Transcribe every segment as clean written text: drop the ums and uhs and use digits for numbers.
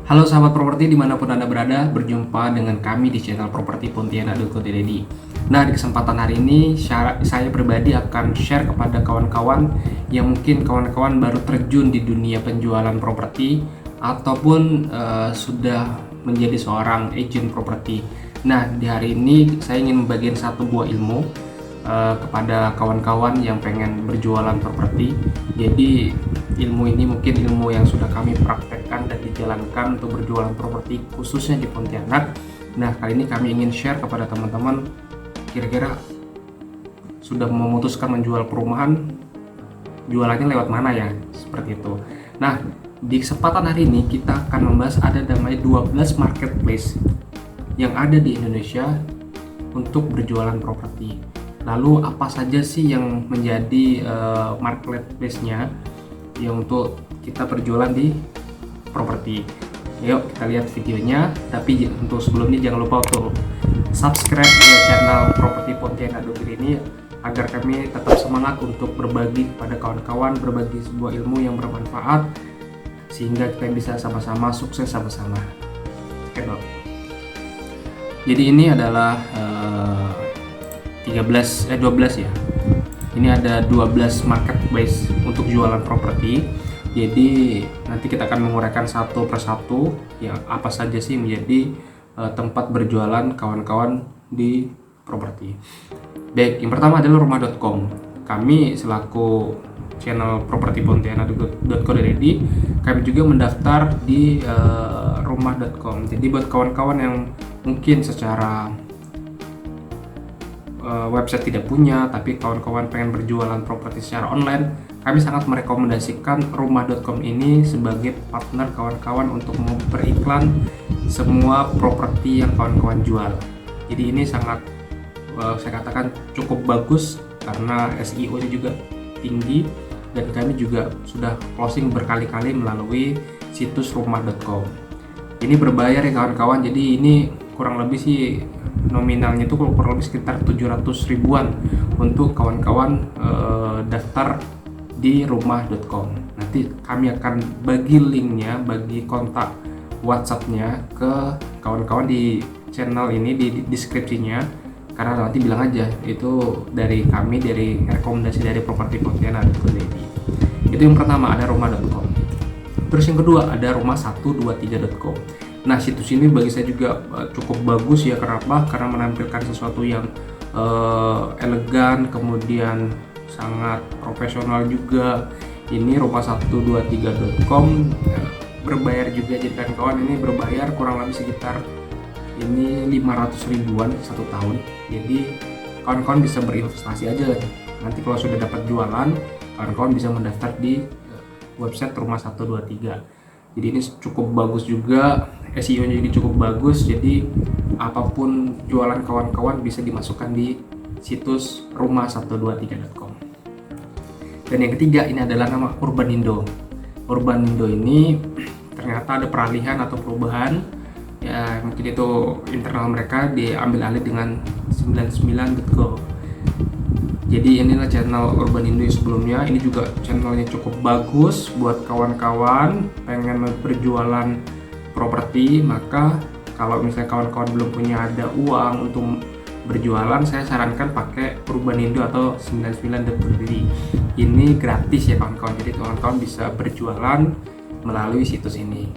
Halo sahabat properti dimanapun Anda berada, berjumpa dengan kami di channel Properti Pontianak.co.id. Nah, di kesempatan hari ini saya pribadi akan share kepada kawan-kawan yang mungkin kawan-kawan baru terjun di dunia penjualan properti ataupun sudah menjadi seorang agent properti. Nah, di hari ini saya ingin membagikan satu buah ilmu kepada kawan-kawan yang pengen berjualan properti. Jadi ilmu ini mungkin ilmu yang sudah kami praktekkan dan dijalankan untuk berjualan properti khususnya di Pontianak. Nah, kali ini kami ingin share kepada teman-teman kira-kira sudah memutuskan menjual perumahan, jualannya lewat mana ya, seperti itu. Nah, di kesempatan hari ini kita akan membahas ada namanya 12 marketplace yang ada di Indonesia untuk berjualan properti. Lalu apa saja sih yang menjadi marketplace-nya yang untuk kita berjualan di properti? Yuk kita lihat videonya. Tapi untuk sebelumnya jangan lupa untuk subscribe ya channel Properti Pontianak ini agar kami tetap semangat untuk berbagi kepada kawan-kawan, berbagi sebuah ilmu yang bermanfaat sehingga kita bisa sama-sama sukses sama-sama. Oke dong. Jadi ini adalah 12 ya. Ini ada 12 marketplace untuk jualan properti. Jadi nanti kita akan menguraikan satu persatu yang apa saja sih menjadi tempat berjualan kawan-kawan di properti. Baik, yang pertama adalah rumah.com. Kami selaku channel Properti Pontianak.co.id kami juga mendaftar di rumah.com. Jadi buat kawan-kawan yang mungkin secara website tidak punya, tapi kawan-kawan pengen berjualan properti secara online, kami sangat merekomendasikan rumah.com ini sebagai partner kawan-kawan untuk beriklan semua properti yang kawan-kawan jual. Jadi ini sangat saya katakan cukup bagus karena SEO-nya juga tinggi dan kami juga sudah closing berkali-kali melalui situs rumah.com. Ini berbayar ya kawan-kawan, jadi ini kurang lebih sih nominalnya itu kurang lebih sekitar 700 ribuan untuk kawan-kawan daftar di rumah.com. Nanti kami akan bagi linknya, bagi kontak WhatsApp-nya ke kawan-kawan di channel ini di deskripsinya, karena nanti bilang aja itu dari kami, dari rekomendasi dari Properti Pontianak. Itu yang pertama, ada rumah.com. Terus yang kedua ada rumah123.com. Nah, situs ini bagi saya juga cukup bagus ya. Kenapa? Karena menampilkan sesuatu yang elegan, kemudian sangat profesional juga. Ini rumah123.com berbayar juga, jadi kawan-kawan ini berbayar kurang lebih sekitar ini 500 ribuan satu tahun. Jadi kawan-kawan bisa berinvestasi aja. Nanti kalau sudah dapat jualan, kawan-kawan bisa mendaftar di website rumah123. Jadi ini cukup bagus juga, SEO-nya jadi cukup bagus. Jadi apapun jualan kawan-kawan bisa dimasukkan di situs rumah123.com. Dan yang ketiga ini adalah nama Urbanindo. Urbanindo ini ternyata ada peralihan atau perubahan. Ya mungkin itu internal mereka diambil alih dengan 99.go. Jadi inilah channel Urbanindo sebelumnya. Ini juga channelnya cukup bagus buat kawan-kawan pengen berjualan properti. Maka kalau misalnya kawan-kawan belum punya ada uang untuk berjualan, saya sarankan pakai Urbanindo atau 99.id. Ini gratis ya kawan-kawan. Jadi kawan-kawan bisa berjualan melalui situs ini.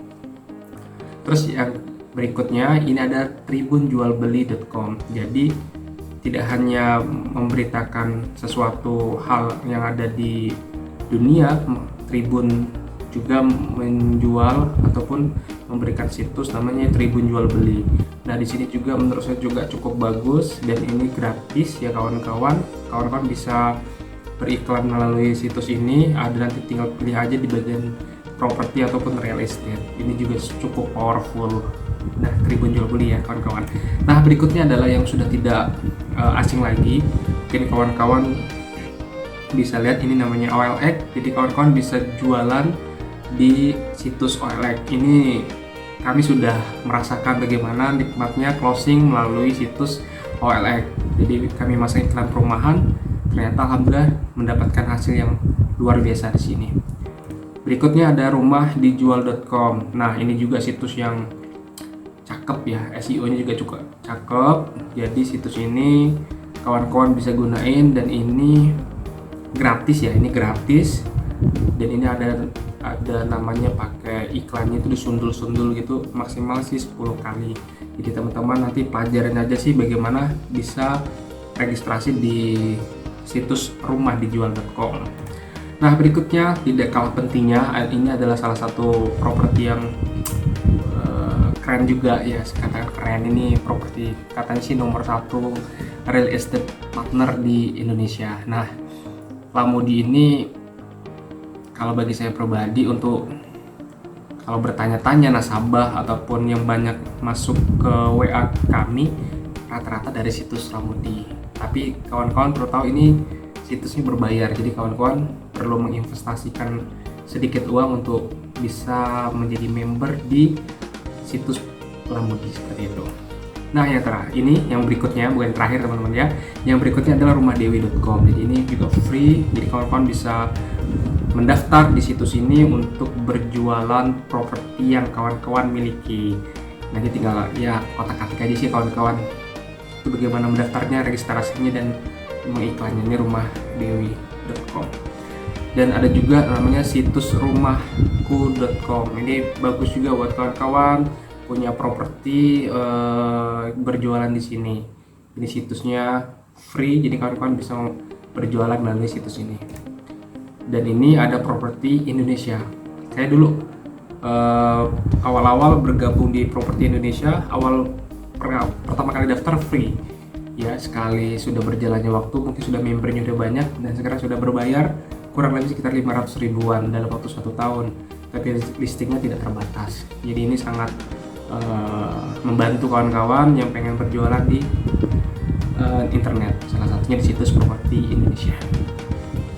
Terus yang berikutnya ini ada tribunjualbeli.com. Jadi tidak hanya memberitakan sesuatu hal yang ada di dunia, Tribun juga menjual ataupun memberikan situs namanya Tribun Jual Beli. Nah, di sini juga menurut saya juga cukup bagus dan ini gratis ya kawan-kawan. Kawan-kawan bisa beriklan melalui situs ini. Ada nanti tinggal pilih aja di bagian properti ataupun real estate. Ini juga cukup powerful. Nah, Tribun Jual Beli ya kawan-kawan. Nah, berikutnya adalah yang sudah tidak asing lagi. Mungkin kawan-kawan bisa lihat ini namanya OLX. Jadi kawan-kawan bisa jualan di situs OLX. Ini kami sudah merasakan bagaimana nikmatnya closing melalui situs OLX. Jadi kami masang iklan perumahan, ternyata alhamdulillah mendapatkan hasil yang luar biasa di sini. Berikutnya ada rumahdijual.com. Nah, ini juga situs yang cakep ya, SEO-nya juga cukup cakep. Jadi situs ini kawan-kawan bisa gunain, dan ini gratis ya, ini gratis. Dan ini ada namanya pakai iklannya itu disundul-sundul gitu, maksimal sih 10 kali. Jadi teman-teman nanti pelajarin aja sih bagaimana bisa registrasi di situs rumahdijual.com. Nah, berikutnya tidak kalah pentingnya, ini adalah salah satu properti yang keren juga ya, katakan keren. Ini properti katanya sih nomor 1 real estate partner di Indonesia. Nah, Lamudi ini kalau bagi saya pribadi, untuk kalau bertanya-tanya nasabah ataupun yang banyak masuk ke WA kami, rata-rata dari situs Lamudi. Tapi kawan-kawan perlu tahu ini situsnya berbayar, jadi kawan-kawan perlu menginvestasikan sedikit uang untuk bisa menjadi member di situs Lamudi seperti itu. Nah, yang berikutnya, bukan terakhir teman-teman ya, yang berikutnya adalah rumahdewi.com. Jadi ini juga free, jadi kawan-kawan bisa mendaftar di situs ini untuk berjualan properti yang kawan-kawan miliki. Nanti tinggal ya kotak-katik aja sih kawan-kawan itu bagaimana mendaftarnya, registrasinya, dan mengiklannya. Ini rumahdewi.com. Dan ada juga namanya situs rumahku.com. Ini bagus juga buat kawan-kawan punya properti berjualan di sini. Ini situsnya free, jadi kawan-kawan bisa berjualan melalui situs ini. Dan ini ada properti Indonesia. Saya dulu awal-awal bergabung di properti Indonesia, pertama kali daftar free. Ya, sekali sudah berjalannya waktu, mungkin sudah membernya udah banyak, dan sekarang sudah berbayar kurang lebih sekitar 500 ribuan dalam waktu 1 tahun. Tapi listingnya tidak terbatas. Jadi ini sangat membantu kawan-kawan yang pengen berjualan di internet, salah satunya di situs properti Indonesia.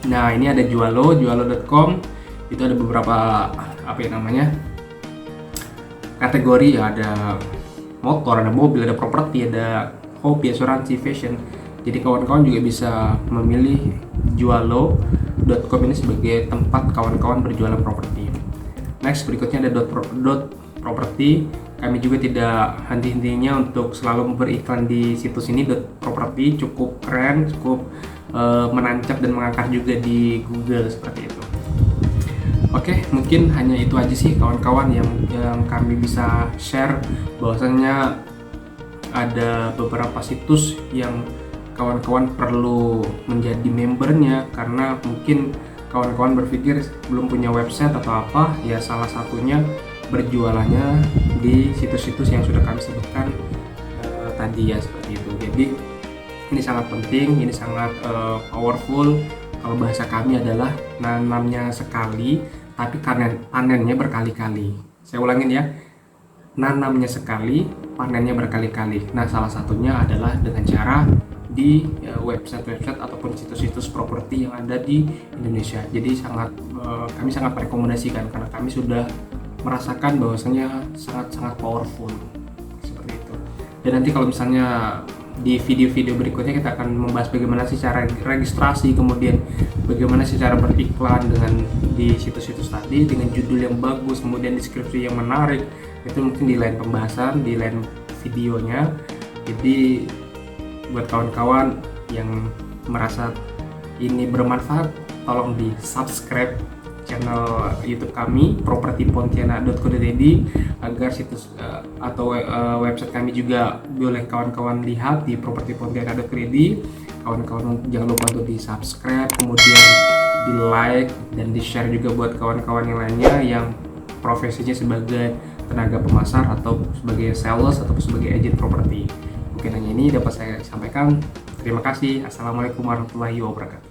Nah, ini ada jualo.com. Itu ada beberapa kategori ya, ada motor, ada mobil, ada properti, ada hobi, asuransi, fashion. Jadi kawan-kawan juga bisa memilih jualo.com ini sebagai tempat kawan-kawan berjualan properti. Next, berikutnya ada .property. Kami juga tidak henti-hentinya untuk selalu beriklan di situs ini. .property cukup keren, cukup menancap dan mengangkat juga di Google seperti itu. Oke, mungkin hanya itu aja sih kawan-kawan yang kami bisa share, bahwasanya ada beberapa situs yang kawan-kawan perlu menjadi membernya, karena mungkin kawan-kawan berpikir belum punya website atau apa ya, salah satunya berjualannya di situs-situs yang sudah kami sebutkan tadi ya, seperti itu. Jadi ini sangat penting, ini sangat powerful. Kalau bahasa kami adalah nanamnya sekali tapi panennya berkali-kali. Saya ulangin ya, nanamnya sekali, panennya berkali-kali. Nah, salah satunya adalah dengan cara di website-website ataupun situs-situs properti yang ada di Indonesia. Jadi kami sangat merekomendasikan, karena kami sudah merasakan bahwasanya sangat-sangat powerful seperti itu. Dan nanti kalau misalnya di video-video berikutnya kita akan membahas bagaimana sih cara registrasi, kemudian bagaimana sih cara beriklan dengan di situs-situs tadi dengan judul yang bagus, kemudian deskripsi yang menarik. Itu mungkin di lain pembahasan, di lain videonya. Jadi buat kawan-kawan yang merasa ini bermanfaat, tolong di subscribe channel YouTube kami propertipontianak.co.id agar situs atau website kami juga boleh kawan-kawan lihat di propertipontianak.co.id. Kawan-kawan jangan lupa untuk di subscribe, kemudian di like dan di share juga buat kawan-kawan yang lainnya yang profesinya sebagai tenaga pemasar atau sebagai sales atau sebagai agent properti. Mungkin hanya ini dapat saya sampaikan. Terima kasih. Assalamualaikum warahmatullahi wabarakatuh.